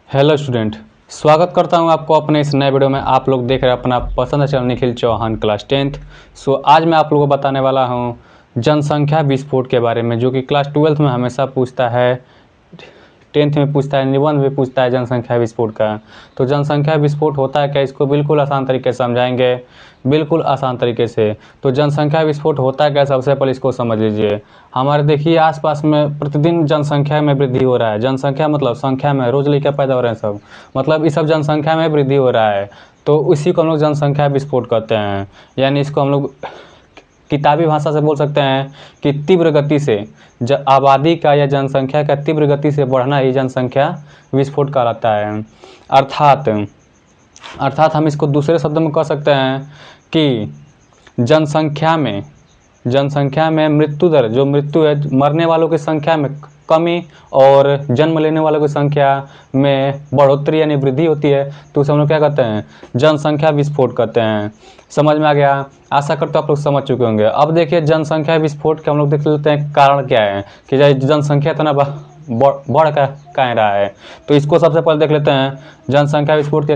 Hello student, स्वागत करता हूं आपको अपने इस नए वीडियो में। आप लोग देख रहे हैं अपना पसंद channel Nikhil Chauhan class 10th। आज मैं आप लोगों को बताने वाला हूं जनसंख्या विस्फोट के बारे में, जो कि क्लास 12th में हमेशा पूछता है, 10th में पूछता है, निबंध में पूछता है जनसंख्या विस्फोट का। तो जनसंख्या विस्फोट होता है क्या, इसको बिल्कुल आसान तरीके से समझाएंगे, बिल्कुल आसान तरीके से। तो जनसंख्या विस्फोट होता है क्या, सबसे पहले इसको समझ लीजिए। हमारे देखिए आसपास में प्रतिदिन जनसंख्या में वृद्धि हो रहा है। जनसंख्या मतलब संख्या में, रोज लड़के पैदा हो रहे हैं सब, मतलब इस सब जनसंख्या में वृद्धि हो रहा है। तो इसी को हम लोग जनसंख्या विस्फोट कहते हैं। यानी इसको हम लोग किताबी भाषा से बोल सकते हैं कि तीव्र गति से आबादी का या जनसंख्या का तीव्र गति से बढ़ना ही जनसंख्या विस्फोट कहलाता है। अर्थात हम इसको दूसरे शब्द में कह सकते हैं कि जनसंख्या में मृत्यु दर, जो मृत्यु है, मरने वालों की संख्या में कमी और जन्म लेने वालों की संख्या में बढ़ोतरी यानी वृद्धि होती है, तो उसे हम लोग क्या कहते हैं, जनसंख्या विस्फोट कहते हैं। समझ में आ गया? आशा करते आप लोग समझ चुके होंगे। अब देखिए जनसंख्या विस्फोट के हम लोग देख लेते हैं कारण क्या है, कि जनसंख्या इतना बढ़ का रहा है। तो इसको सबसे पहले देख लेते हैं जनसंख्या विस्फोट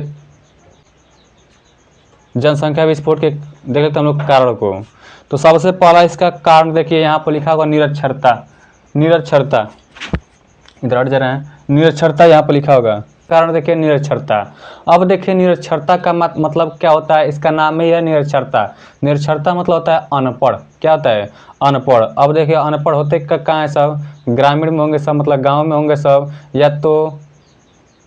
के देख लेते हैं हम लोग कारण को। तो सबसे पहला इसका कारण देखिए, यहाँ पर लिखा होगा निरक्षरता। इधर हट जा रहे हैं, निरक्षरता यहाँ पर लिखा होगा। कारण देखिए निरक्षरता। अब देखिए निरक्षरता का मतलब क्या होता है, इसका नाम ही है निरक्षरता। निरक्षरता मतलब होता है अनपढ़। क्या होता है? अनपढ़। अब देखिए अनपढ़ होते कहाँ है सब, ग्रामीण में होंगे सब, मतलब गाँव में होंगे सब, या तो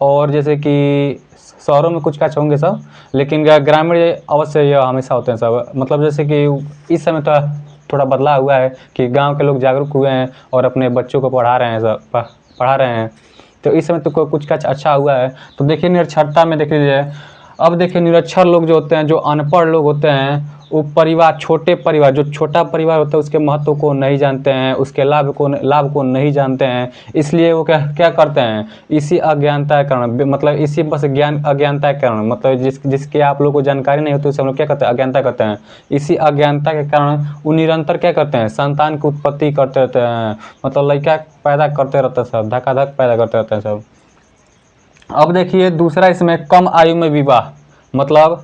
और जैसे कि शहरों में कुछ काच होंगे सब, लेकिन ग्रामीण अवश्य यह हमेशा होते हैं सब। मतलब जैसे कि इस समय तो थोड़ा बदलाव हुआ है कि गांव के लोग जागरूक हुए हैं और अपने बच्चों को पढ़ा रहे हैं। तो इस समय तो कुछ काच अच्छा हुआ है। तो देखिए निरक्षरता में देख लीजिए। अब देखिए निरक्षर लोग जो होते हैं, जो अनपढ़ लोग होते हैं, वो छोटे परिवार, जो छोटा परिवार होता है उसके महत्व को नहीं जानते हैं, उसके लाभ को नहीं जानते हैं। इसलिए वो क्या करते हैं, इसी अज्ञानता के कारण, मतलब इसी बस अज्ञानता के कारण, मतलब जिसके आप लोगों को जानकारी नहीं होती उसे हम लोग क्या कहते हैं, अज्ञानता कहते हैं। इसी अज्ञानता के कारण वो निरंतर क्या करते हैं, संतान की उत्पत्ति करते रहते हैं, मतलब लड़का पैदा करते रहते हैं सब, धक्का पैदा करते रहते हैं सब। अब देखिए दूसरा इसमें कम आयु में विवाह, मतलब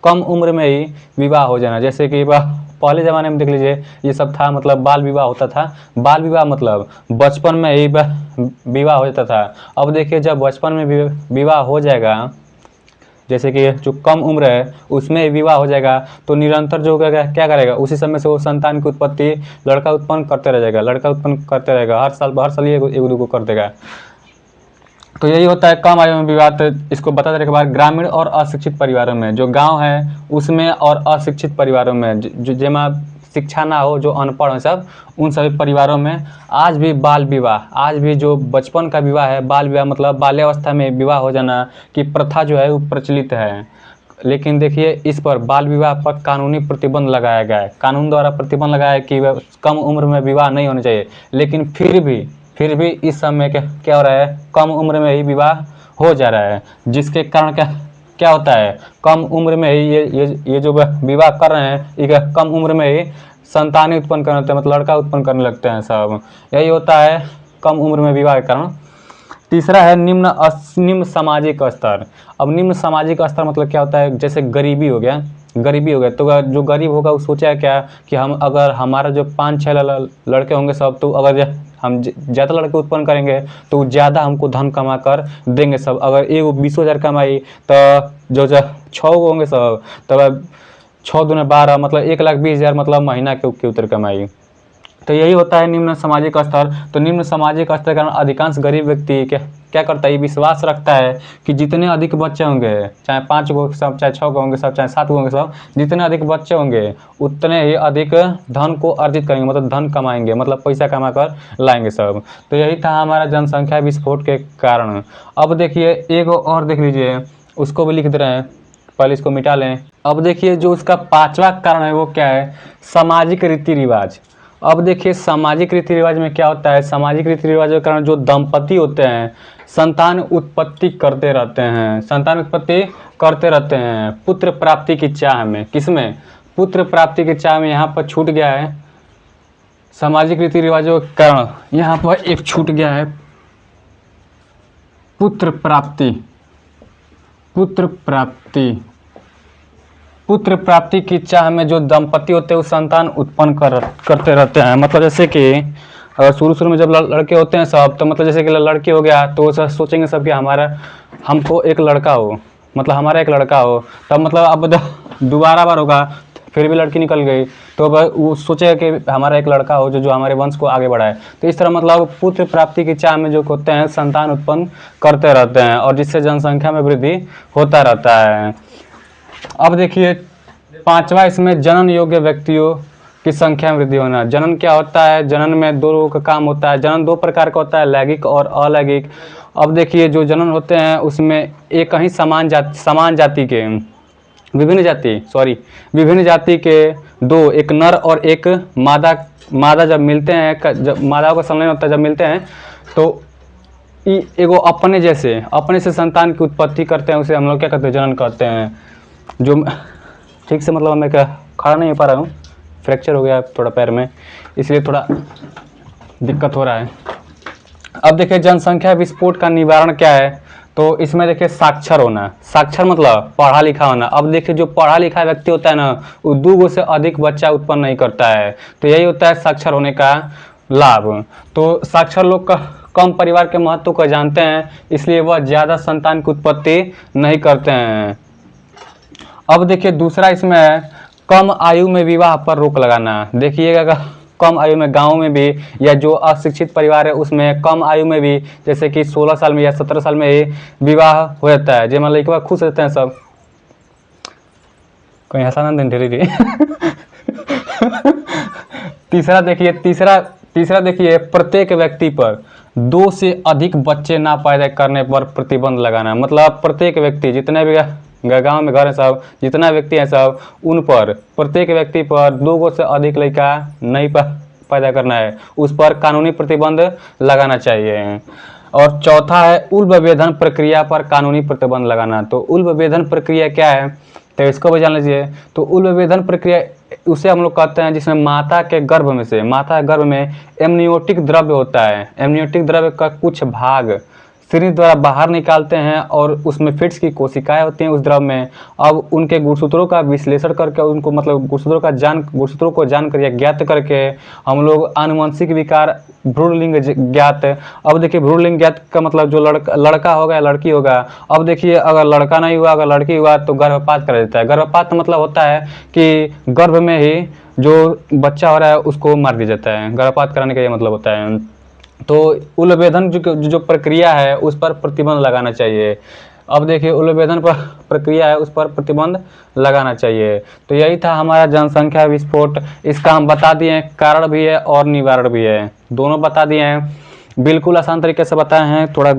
कम उम्र में ही विवाह हो जाना। जैसे कि पहले ज़माने में देख लीजिए ये सब था, मतलब बाल विवाह होता था। बाल विवाह मतलब बचपन में ही विवाह हो जाता था। अब देखिए जब बचपन में विवाह हो जाएगा, जैसे कि जो कम उम्र है उसमें विवाह हो जाएगा, तो निरंतर जो क्या करेगा, उसी समय से वो संतान की उत्पत्ति लड़का उत्पन्न करते रहेगा। हर साल ये एक को कर देगा। तो यही होता है कम आयु में विवाह। तो इसको बता देने के बाद ग्रामीण और अशिक्षित परिवारों में, जो गांव है उसमें, और अशिक्षित परिवारों में, जो जिसमें शिक्षा ना हो, जो अनपढ़ हो सब, उन सभी परिवारों में आज भी बाल विवाह, आज भी जो बचपन का विवाह है, बाल विवाह मतलब बाल्यावस्था में विवाह हो जाना की प्रथा जो है वो प्रचलित है। लेकिन देखिए इस पर बाल विवाह पर कानूनी प्रतिबंध लगाया गया है, कानून द्वारा प्रतिबंध लगाया है कि कम उम्र में विवाह नहीं होना चाहिए। लेकिन फिर भी इस समय क्या हो रहा है, कम उम्र में ही विवाह हो जा रहा है, जिसके कारण क्या होता है, कम उम्र में ही ये जो विवाह कर रहे हैं, ये कम उम्र में ही संतानें उत्पन्न करने लगते हैं, मतलब लड़का उत्पन्न करने लगते हैं सब। यही होता है कम उम्र में विवाह के कारण। तीसरा है निम्न सामाजिक स्तर। अब निम्न सामाजिक स्तर मतलब क्या होता है, जैसे गरीबी हो गया। तो जो गरीब होगा वो सोचा क्या कि अगर हमारा जो 5-6 लड़के होंगे सब, तो अगर हम ज़्यादा लड़के उत्पन्न करेंगे तो ज़्यादा हमको धन कमा कर देंगे सब। अगर एगो 20,000 कमाई तो जो 6 होंगे सब, तब 6 दूने 12, मतलब 1,20,000, मतलब महीना के उत्तर कमाई। तो यही होता है निम्न सामाजिक स्तर। तो निम्न सामाजिक स्तर के कारण अधिकांश गरीब व्यक्ति क्या करता है, ये विश्वास रखता है कि जितने अधिक बच्चे होंगे, चाहे 5 गो सब, चाहे 6 गो होंगे सब, चाहे 7 गो होंगे सब, जितने अधिक बच्चे होंगे उतने ही अधिक धन को अर्जित करेंगे, मतलब धन कमाएंगे, मतलब पैसा कमा कर लाएंगे सब। तो यही था हमारा जनसंख्या विस्फोट के कारण। अब देखिए एक और देख लीजिए, उसको भी लिख दे रहे हैं, पहले इसको मिटा लें। अब देखिए जो उसका 5वां कारण है वो क्या है, सामाजिक रीति रिवाज। अब देखिए सामाजिक रीति रिवाज में क्या होता है, सामाजिक रीति रिवाज के कारण जो दंपति होते हैं संतान उत्पत्ति करते रहते हैं पुत्र प्राप्ति की चाह में। किसमें? पुत्र प्राप्ति की चाह में। यहाँ पर छूट गया है, सामाजिक रीति रिवाजों के कारण यहाँ पर एक छूट गया है, पुत्र प्राप्ति। पुत्र प्राप्ति, पुत्र प्राप्ति की चाह में जो दंपति होते हैं वो संतान उत्पन्न करते रहते हैं। मतलब जैसे कि अगर शुरू में जब लड़के होते हैं सब, तो मतलब जैसे कि लड़की हो गया तो वो सब सोचेंगे सब कि हमको एक लड़का हो, मतलब हमारा एक लड़का हो। तब मतलब अब दोबारा बार होगा फिर भी लड़की निकल गई, तो अब वो सोचेगा कि हमारा एक लड़का हो जो हमारे वंश को आगे बढ़ाए। तो इस तरह मतलब पुत्र प्राप्ति की चाह में जो होते हैं संतान उत्पन्न करते रहते हैं, और जिससे जनसंख्या में वृद्धि होता रहता है। अब देखिए 5वां इसमें जनन योग्य व्यक्तियों की संख्या में वृद्धि होना। जनन क्या होता है? जनन में 2 लोगों का काम होता है। जनन 2 प्रकार का होता है, लैंगिक और अलैंगिक। अब देखिए जो जनन होते हैं उसमें एक ही समान जाति के विभिन्न जाति के 2, एक नर और एक मादा जब मिलते हैं, जब मादाओं का सम्मेलन होता है, जब मिलते हैं तो एगो अपने से संतान की उत्पत्ति करते हैं, उसे हम लोग क्या कहते हैं? जनन कहते हैं। जो ठीक से मतलब मैं क्या खड़ा नहीं हो पा रहा हूँ, फ्रैक्चर हो गया थोड़ा पैर में, इसलिए थोड़ा दिक्कत हो रहा है। अब देखिए जनसंख्या विस्फोट का निवारण क्या है? तो इसमें देखिए साक्षर होना। साक्षर मतलब पढ़ा लिखा होना। अब देखिए जो पढ़ा लिखा व्यक्ति होता है ना, वो 2 से अधिक बच्चा उत्पन्न नहीं करता है। तो यही होता है साक्षर होने का लाभ। तो साक्षर लोग का कम परिवार के महत्व को जानते हैं, इसलिए वह ज़्यादा संतान की उत्पत्ति नहीं करते हैं। अब देखिए दूसरा इसमें है कम आयु में विवाह पर रोक लगाना। देखिएगा कम आयु में गांव में भी या जो अशिक्षित परिवार है उसमें कम आयु में भी, जैसे कि 16 साल में या 17 साल में ही विवाह हो जाता है। जब मतलब खुश रहते हैं सब, कोई हंसाना धीरे तीसरा देखिए प्रत्येक व्यक्ति पर 2 से अधिक बच्चे ना पैदा करने पर प्रतिबंध लगाना। मतलब प्रत्येक व्यक्ति, जितने भी गांव में घर है सब, जितना व्यक्ति है सब, उन पर प्रत्येक व्यक्ति पर 2 से अधिक लड़का नहीं पैदा करना है, उस पर कानूनी प्रतिबंध लगाना चाहिए। और चौथा है उल्ब वेधन प्रक्रिया पर कानूनी प्रतिबंध लगाना। तो उल्ब वेधन प्रक्रिया क्या है तो इसको भी जान लीजिए। तो उल्ब वेधन प्रक्रिया उसे हम लोग कहते हैं जिसमें माता के गर्भ में एमनियोटिक द्रव्य होता है। एमनियोटिक द्रव्य का कुछ भाग शरीर द्वारा बाहर निकालते हैं और उसमें फिट्स की कोशिकाएं होती हैं उस द्रव में। अब उनके गुणसूत्रों का विश्लेषण करके उनको मतलब गुणसूत्रों को जानकर या ज्ञात करके हम लोग आनुवंशिक विकार भ्रूणलिंग ज्ञात। अब देखिए भ्रूणलिंग ज्ञात का मतलब जो लड़का होगा या लड़की होगा। अब देखिए अगर लड़का नहीं हुआ, अगर लड़की हुआ तो गर्भपात कर देता है। गर्भपात मतलब होता है कि गर्भ में ही जो बच्चा हो रहा है उसको मार दिया जाता है। गर्भपात कराने का ये मतलब होता है। तो उल्बेधन जो प्रक्रिया है उस पर प्रतिबंध लगाना चाहिए। अब देखिए उल्बेधन पर प्रक्रिया है उस पर प्रतिबंध लगाना चाहिए। तो यही था हमारा जनसंख्या विस्फोट। इसका हम बता दिए हैं, कारण भी है और निवारण भी है, दोनों बता दिए हैं। बिल्कुल आसान तरीके से बताए हैं। थोड़ा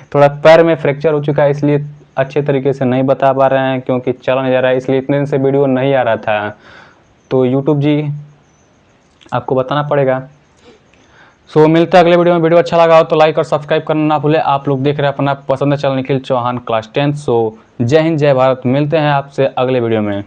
थोड़ा पैर में फ्रैक्चर हो चुका है, इसलिए अच्छे तरीके से नहीं बता पा रहे हैं क्योंकि चला नहीं जा रहा है, इसलिए इतने दिन से वीडियो नहीं आ रहा था। तो यूट्यूब जी आपको बताना पड़ेगा। सो मिलते हैं अगले वीडियो में। वीडियो अच्छा लगा हो तो लाइक और सब्सक्राइब करना ना भूलें। आप लोग देख रहे हैं अपना पसंद चैनल निखिल चौहान क्लास 10। सो जय हिंद जय भारत। मिलते हैं आपसे अगले वीडियो में।